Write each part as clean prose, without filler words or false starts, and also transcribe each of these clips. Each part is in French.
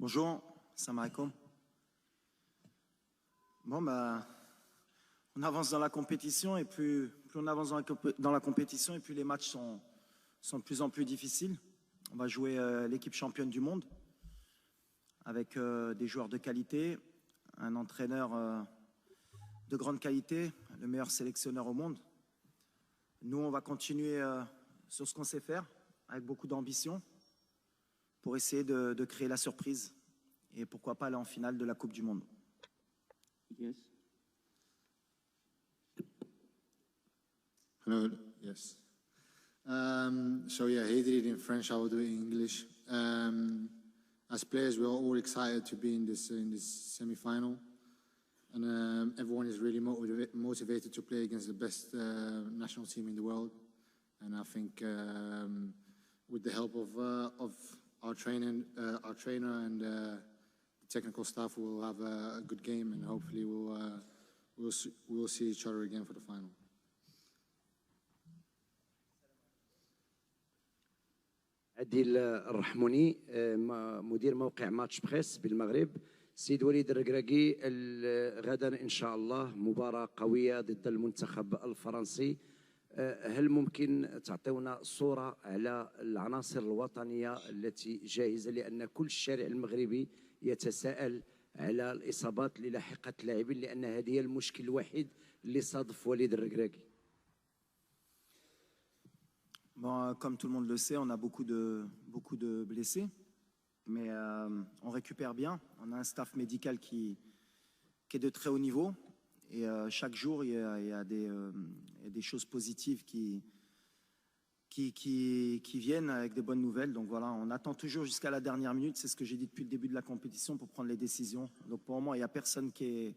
Bonjour, salam alaikum. Bon, bah, on avance dans la compétition et plus on avance dans la compétition et plus les matchs sont de plus en plus difficiles. On va jouer l'équipe championne du monde avec des joueurs de qualité, un entraîneur de grande qualité, le meilleur sélectionneur au monde. Nous, on va continuer sur ce qu'on sait faire avec beaucoup d'ambition pour essayer de créer la surprise et pourquoi pas aller en finale de la Coupe du Monde. Yes. Hello, yes. So yeah, he did it in French, I will do it in English. As players, we are all excited to be in this semi-final. And everyone is really motivated to play against the best national team in the world. And I think with the help of our trainer and the technical staff, we'll have a good game, and hopefully we'll see each other again for the final. عادل الرحموني مدير موقع ماتش بريس بالمغرب. سيد وليد الركراكي، غدا إن شاء الله مباراة قوية ضد المنتخب الفرنسي. هل ممكن تعطيونا صورة على العناصر الوطنية التي جاهزة، لأن كل الشارع المغربي يتساءل على الإصابات اللي لاحقت اللاعبين، لأن هذه هي المشكل الوحيد اللي صادف وليد الركراكي. Bon, comme tout le monde le sait, on a beaucoup de blessés, mais on récupère bien. On a un staff médical qui est de très haut niveau, et chaque jour, il y a des choses positives qui viennent avec des bonnes nouvelles. Donc voilà, on attend toujours jusqu'à la dernière minute, c'est ce que j'ai dit depuis le début de la compétition, pour prendre les décisions. Donc pour le moment, il n'y a personne qui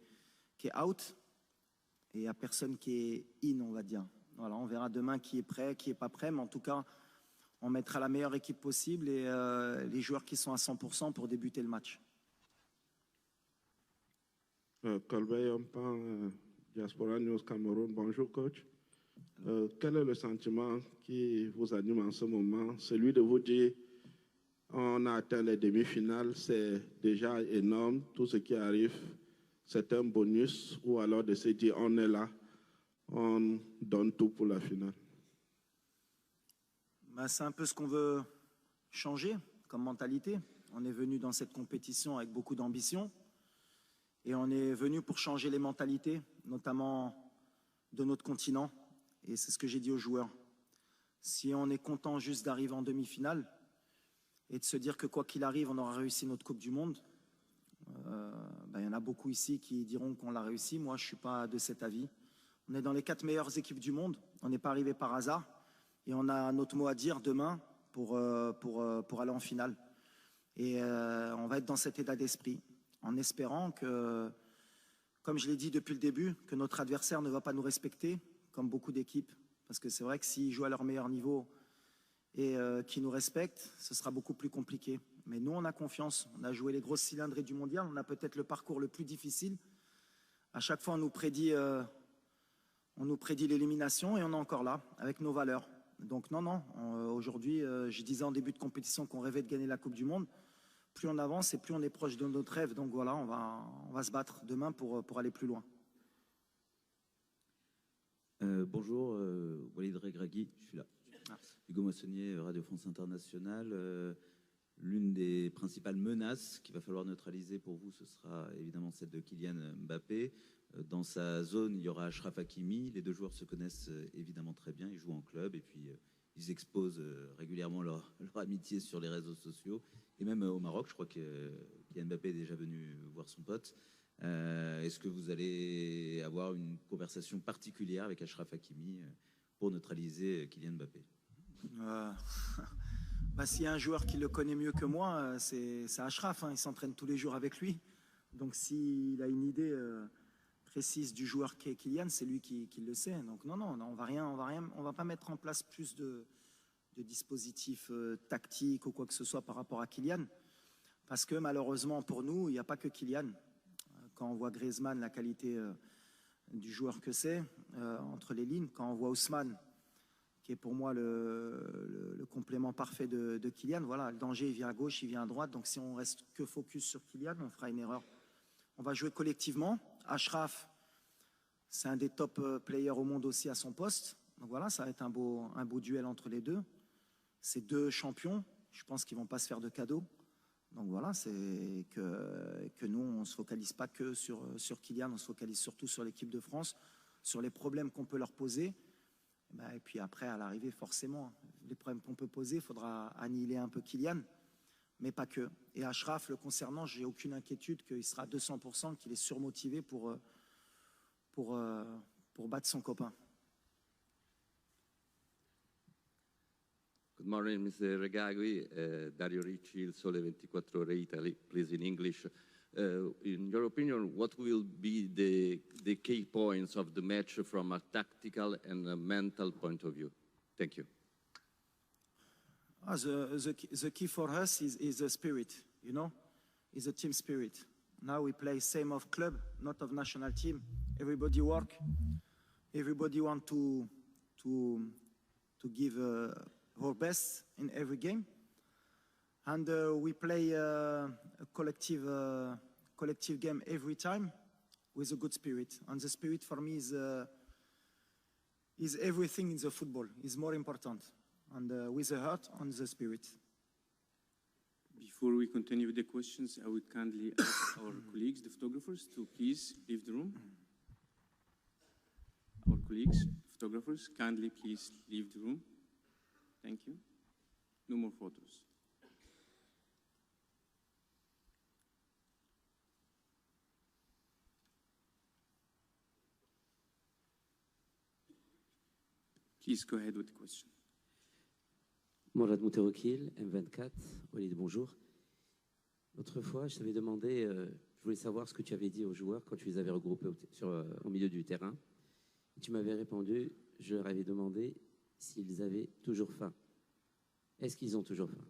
est out, et il n'y a personne qui est in, on va dire. Voilà, on verra demain qui est prêt, qui n'est pas prêt, mais en tout cas, on mettra la meilleure équipe possible et les joueurs qui sont à 100% pour débuter le match. Colbert Yompan, Diaspora News Cameroun, bonjour coach. Quel est le sentiment qui vous anime en ce moment? Celui de vous dire, on a atteint les demi-finales, c'est déjà énorme, tout ce qui arrive, c'est un bonus, ou alors de se dire, on est là, on donne tout pour la finale? C'est un peu ce qu'on veut changer comme mentalité. On est venu dans cette compétition avec beaucoup d'ambition et on est venu pour changer les mentalités, notamment de notre continent. Et c'est ce que j'ai dit aux joueurs. Si on est content juste d'arriver en demi-finale et de se dire que quoi qu'il arrive, on aura réussi notre Coupe du Monde, il y en a beaucoup ici qui diront qu'on l'a réussi. Moi, je ne suis pas de cet avis. On est dans les 4 meilleures équipes du monde. On n'est pas arrivé par hasard. Et on a notre mot à dire demain pour aller en finale. Et on va être dans cet état d'esprit, en espérant que, comme je l'ai dit depuis le début, que notre adversaire ne va pas nous respecter, comme beaucoup d'équipes. Parce que c'est vrai que s'ils jouent à leur meilleur niveau et qu'ils nous respectent, ce sera beaucoup plus compliqué. Mais nous, on a confiance. On a joué les grosses cylindrées du mondial. On a peut-être le parcours le plus difficile. À chaque fois, on nous prédit l'élimination et on est encore là, avec nos valeurs. Donc non, aujourd'hui, je disais en début de compétition qu'on rêvait de gagner la Coupe du Monde. Plus on avance et plus on est proche de notre rêve. Donc voilà, on va se battre demain pour aller plus loin. Bonjour, Walid Regragui, je suis là. Hugo Moissonnier, Radio France Internationale. L'une des principales menaces qu'il va falloir neutraliser pour vous, ce sera évidemment celle de Kylian Mbappé. Dans sa zone, il y aura Achraf Hakimi. Les deux joueurs se connaissent évidemment très bien. Ils jouent en club et puis ils exposent régulièrement leur amitié sur les réseaux sociaux. Et même au Maroc, je crois que Kylian Mbappé est déjà venu voir son pote. Est-ce que vous allez avoir une conversation particulière avec Achraf Hakimi pour neutraliser Kylian Mbappé? S'il y a un joueur qui le connaît mieux que moi, c'est Achraf. Il s'entraîne tous les jours avec lui. Donc s'il a une idée précise du joueur qui est Kylian, c'est lui qui le sait. Donc non, on va pas mettre en place plus de dispositifs tactiques ou quoi que ce soit par rapport à Kylian, parce que malheureusement pour nous, il n'y a pas que Kylian. Quand on voit Griezmann, la qualité du joueur que c'est entre les lignes, quand on voit Ousmane, qui est pour moi le complément parfait de Kylian. Voilà, le danger, il vient à gauche, il vient à droite. Donc si on reste que focus sur Kylian, on fera une erreur. On va jouer collectivement. Achraf, c'est un des top players au monde aussi à son poste. Donc voilà, ça va être un beau duel entre les deux. Ces deux champions, je pense qu'ils ne vont pas se faire de cadeaux. Donc voilà, c'est que nous, on ne se focalise pas que sur Kylian, on se focalise surtout sur l'équipe de France, sur les problèmes qu'on peut leur poser. Et puis après, à l'arrivée, forcément, les problèmes qu'on peut poser, il faudra annihiler un peu Kylian, mais pas que. Et Achraf, le concernant, j'ai aucune inquiétude qu'il sera à 200%, qu'il est surmotivé pour battre son copain. Good morning, Mr. Regragui. Dario Ricci, Il Sole 24 Ore Italy, please in English. In your opinion, what will be the key points of the match from a tactical and a mental point of view? Thank you. The key for us is the spirit, you know, is a team spirit. Now we play same of club, not of national team. Everybody work, everybody want to give our best in every game, and we play a collective game every time with a good spirit. And the spirit for me is everything in the football. Is more important, and with the heart and the spirit. Before we continue with the questions, I would kindly ask our colleagues, the photographers, to please leave the room. Our colleagues, photographers, kindly please leave the room. Thank you. No more photos. Please go ahead with the question. Mourad Moutawakil, M24. Walid, bonjour. L'autre fois, je t'avais demandé, je voulais savoir ce que tu avais dit aux joueurs quand tu les avais regroupés au milieu du terrain. Et tu m'avais répondu, je leur avais demandé s'ils avaient toujours faim. Est-ce qu'ils ont toujours faim?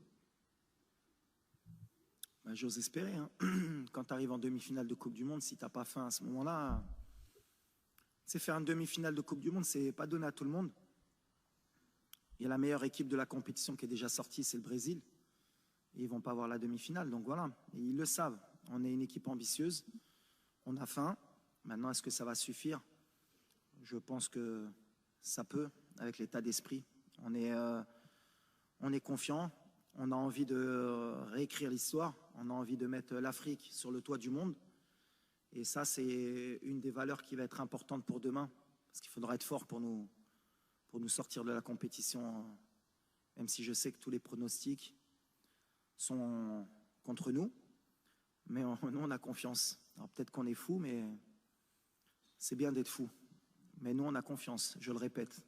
J'ose espérer. Hein. Quand tu arrives en demi-finale de Coupe du Monde, si tu n'as pas faim à ce moment-là, c'est faire une demi-finale de Coupe du Monde, c'est pas donné à tout le monde. Il y a la meilleure équipe de la compétition qui est déjà sortie, c'est le Brésil. Et ils ne vont pas avoir la demi-finale. Donc voilà, et ils le savent. On est une équipe ambitieuse, on a faim. Maintenant, est-ce que ça va suffire? Je pense que ça peut, avec l'état d'esprit. On est confiant, on a envie de réécrire l'histoire, on a envie de mettre l'Afrique sur le toit du monde. Et ça, c'est une des valeurs qui va être importante pour demain, parce qu'il faudra être fort pour nous sortir de la compétition, même si je sais que tous les pronostics sont contre nous. Mais nous, on a confiance. Alors peut-être qu'on est fou, mais c'est bien d'être fou. Mais nous, on a confiance, je le répète.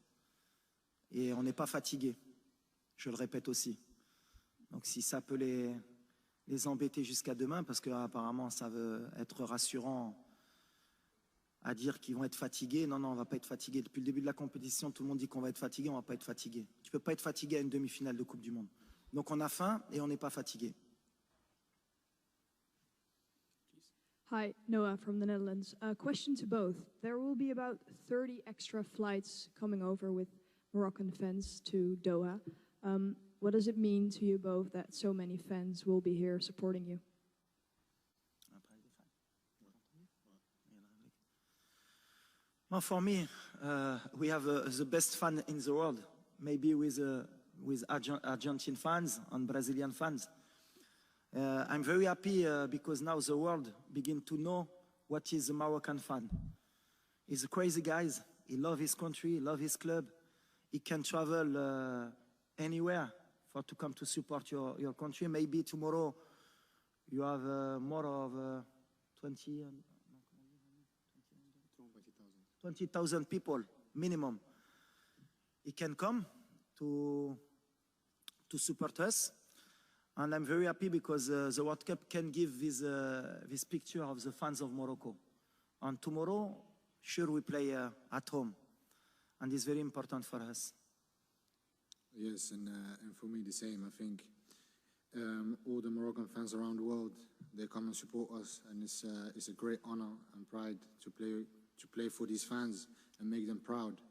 Et on n'est pas fatigué, je le répète aussi. Donc si ça peut les embêter jusqu'à demain, parce qu'apparemment ça veut être rassurant à dire qu'ils vont être fatigués. Non, on ne va pas être fatigué. Depuis le début de la compétition, tout le monde dit qu'on va être fatigué, on ne va pas être fatigué. Tu ne peux pas être fatigué à une demi-finale de Coupe du Monde. Donc on a faim et on n'est pas fatigué. Hi, Noah from the Netherlands. Question to both. There will be about 30 extra flights coming over with Moroccan fans to Doha. What does it mean to you both that so many fans will be here supporting you? Well, for me, we have the best fan in the world, maybe with Argentine fans and Brazilian fans. I'm very happy because now the world begin to know what is a Moroccan fan. He's a crazy guy. He loves his country, he loves his club. He can travel anywhere to come to support your country. Maybe tomorrow you have more of 20,000 people minimum. He can come to support us. And I'm very happy because the World Cup can give this picture of the fans of Morocco. And tomorrow, sure, we play at home. And it's very important for us. Yes, and for me the same. I think all the Moroccan fans around the world, they come and support us. And it's a great honor and pride to play for these fans and make them proud.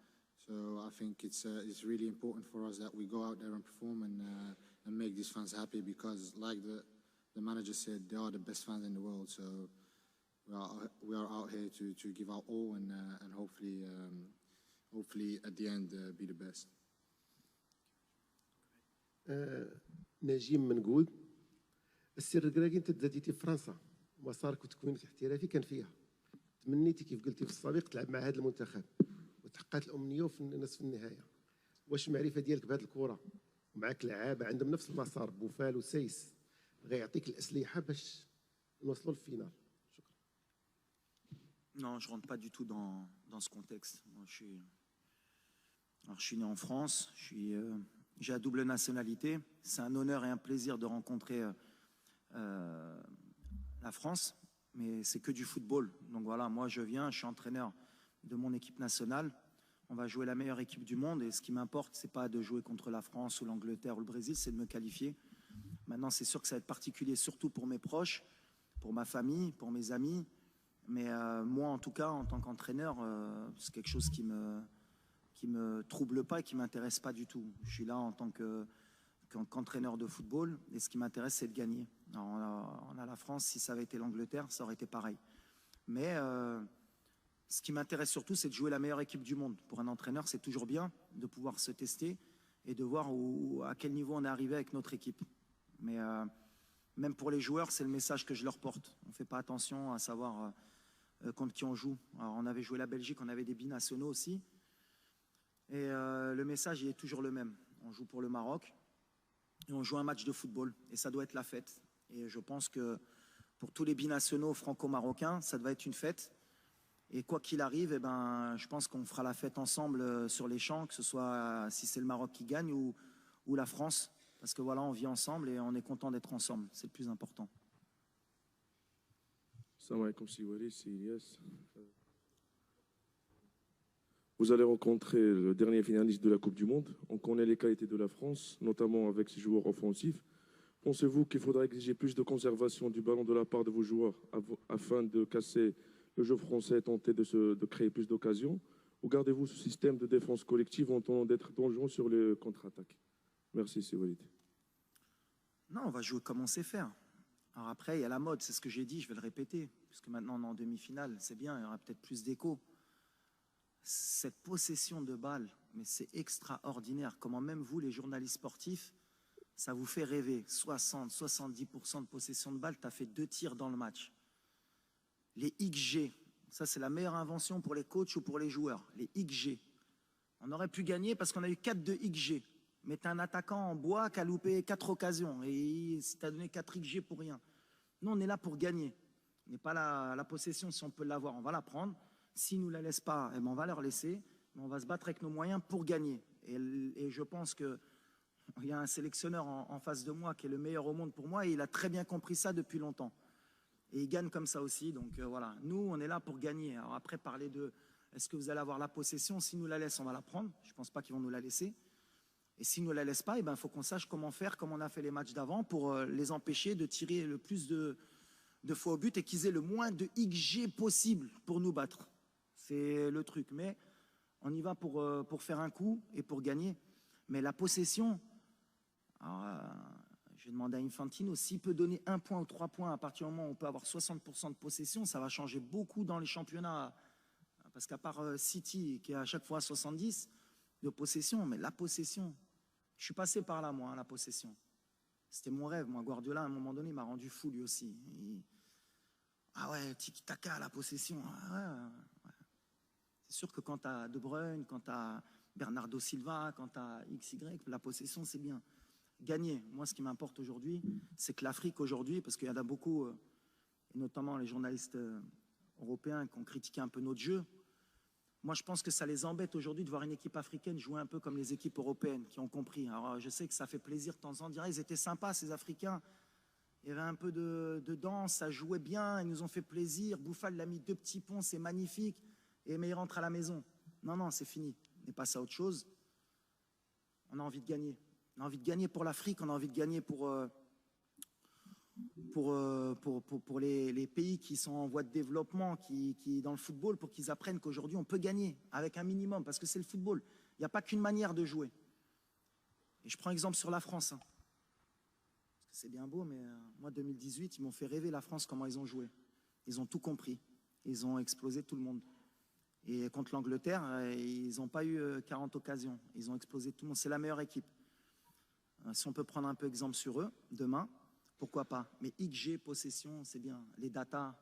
So I think it's really important for us that we go out there and perform and make these fans happy, because like the manager said, they are the best fans in the world. So we are out here to give our all and hopefully at the end be the best. نجيم منقود. السر الكراكي انت تزاديتي في فرنسا، مسارك وتكوينك الاحترافي كان فيها. تمنيتي كيف قلتي في السابق تلعب مع هذا المنتخب وتحققت الامنيه في نصف النهايه. واش المعرفه ديالك بهذه الكره ومعك لعابه عندهم نفس المسار بوفال وسيس غيعطيك الاسلحه باش نوصلوا للفينال؟ شكرا. Non, je ne rentre pas du tout dans ce contexte. Moi, je suis né en France, j'ai la double nationalité. C'est un honneur et un plaisir de rencontrer la France, mais c'est que du football. Donc voilà, moi je viens, je suis entraîneur de mon équipe nationale. On va jouer la meilleure équipe du monde et ce qui m'importe, c'est pas de jouer contre la France ou l'Angleterre ou le Brésil, c'est de me qualifier. Maintenant, c'est sûr que ça va être particulier, surtout pour mes proches, pour ma famille, pour mes amis. Mais moi, en tout cas, en tant qu'entraîneur, c'est quelque chose qui me trouble pas et qui m'intéresse pas du tout. Je suis là en tant qu'entraîneur de football et ce qui m'intéresse, c'est de gagner. Alors, on a la France, si ça avait été l'Angleterre, ça aurait été pareil. Mais ce qui m'intéresse surtout, c'est de jouer la meilleure équipe du monde. Pour un entraîneur, c'est toujours bien de pouvoir se tester et de voir à quel niveau on est arrivé avec notre équipe. Mais même pour les joueurs, c'est le message que je leur porte. On ne fait pas attention à savoir contre qui on joue. Alors, on avait joué la Belgique, on avait des binationaux aussi. Et le message, il est toujours le même. On joue pour le Maroc et on joue un match de football. Et ça doit être la fête. Et je pense que pour tous les binationaux franco-marocains, ça doit être une fête. Et quoi qu'il arrive, eh ben, je pense qu'on fera la fête ensemble sur les champs, que ce soit si c'est le Maroc qui gagne ou la France. Parce que voilà, on vit ensemble et on est content d'être ensemble. C'est le plus important. Salam alaikum, c'est Ilyas. Vous allez rencontrer le dernier finaliste de la Coupe du Monde. On connaît les qualités de la France, notamment avec ses joueurs offensifs. Pensez-vous qu'il faudra exiger plus de conservation du ballon de la part de vos joueurs afin de casser le jeu français et tenter de créer plus d'occasions? Ou gardez-vous ce système de défense collective en tentant d'être dangereux sur les contre-attaques? Merci, c'est Walid. Non, on va jouer comme on sait faire. Alors après, il y a la mode, c'est ce que j'ai dit, je vais le répéter, puisque maintenant on est en demi-finale, c'est bien, il y aura peut-être plus d'écho. Cette possession de balle, mais c'est extraordinaire. Comment même vous, les journalistes sportifs, ça vous fait rêver. 60-70% de possession de balle, tu as fait 2 tirs dans le match. Les XG, ça c'est la meilleure invention pour les coachs ou pour les joueurs. Les XG. On aurait pu gagner parce qu'on a eu 4 de XG. Mais tu as un attaquant en bois qui a loupé 4 occasions. Et tu as donné 4 XG pour rien. Nous, on est là pour gagner. On n'est pas la possession, si on peut l'avoir, on va la prendre. S'ils ne nous la laissent pas, eh ben on va leur laisser. Mais on va se battre avec nos moyens pour gagner. Et je pense qu'il y a un sélectionneur en face de moi qui est le meilleur au monde pour moi. Et il a très bien compris ça depuis longtemps. Et il gagne comme ça aussi. Donc voilà, nous, on est là pour gagner. Alors après, parler de est-ce que vous allez avoir la possession? S'ils nous la laissent, on va la prendre. Je ne pense pas qu'ils vont nous la laisser. Et s'ils ne nous la laissent pas, il faut qu'on sache comment faire, comme on a fait les matchs d'avant, pour les empêcher de tirer le plus de fois au but et qu'ils aient le moins de XG possible pour nous battre. C'est le truc. Mais on y va pour faire un coup et pour gagner. Mais la possession, alors, je vais demander à Infantino, s'il peut donner 1 point ou 3 points à partir du moment où on peut avoir 60% de possession, ça va changer beaucoup dans les championnats. Parce qu'à part City, qui est à chaque fois à 70 de possession, mais la possession, je suis passé par là, moi, la possession. C'était mon rêve. Moi, Guardiola, à un moment donné, m'a rendu fou, lui aussi. Ah ouais, tiki-taka, la possession. Ah ouais. C'est sûr que quand tu as De Bruyne, quand tu as Bernardo Silva, quand tu as XY, la possession, c'est bien. Gagner. Moi, ce qui m'importe aujourd'hui, c'est que l'Afrique, aujourd'hui, parce qu'il y en a beaucoup, et notamment les journalistes européens qui ont critiqué un peu notre jeu, moi, je pense que ça les embête aujourd'hui de voir une équipe africaine jouer un peu comme les équipes européennes qui ont compris. Alors, je sais que ça fait plaisir de temps en temps. Ils étaient sympas, ces Africains. Il y avait un peu de danse, ça jouait bien, ils nous ont fait plaisir. Bouffal l'a mis 2 petits ponts, c'est magnifique. Mais il rentre à la maison. Non, c'est fini. On est passé à autre chose. On a envie de gagner. On a envie de gagner pour l'Afrique, on a envie de gagner pour les pays qui sont en voie de développement, qui dans le football, pour qu'ils apprennent qu'aujourd'hui on peut gagner avec un minimum, parce que c'est le football. Il n'y a pas qu'une manière de jouer. Et je prends exemple sur la France. Hein. C'est bien beau, mais moi, 2018, ils m'ont fait rêver la France, comment ils ont joué. Ils ont tout compris. Ils ont explosé tout le monde. Et contre l'Angleterre, ils n'ont pas eu 40 occasions. Ils ont explosé tout le monde. C'est la meilleure équipe. Si on peut prendre un peu exemple sur eux, demain, pourquoi pas. Mais XG, possession, c'est bien. Les datas,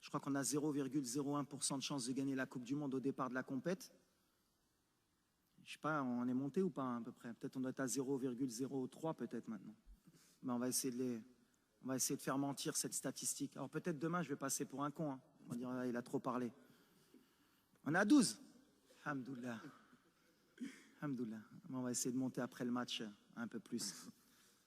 je crois qu'on a 0,01% de chance de gagner la Coupe du Monde au départ de la compète. Je ne sais pas, on est monté ou pas à peu près. Peut-être on doit être à 0,03 peut-être maintenant. Mais on va essayer de faire mentir cette statistique. Alors peut-être demain, je vais passer pour un con. Hein. On va dire, ah, il a trop parlé. On est à 12. Alhamdoulilah. Alhamdoulilah. On va essayer de monter après le match un peu plus.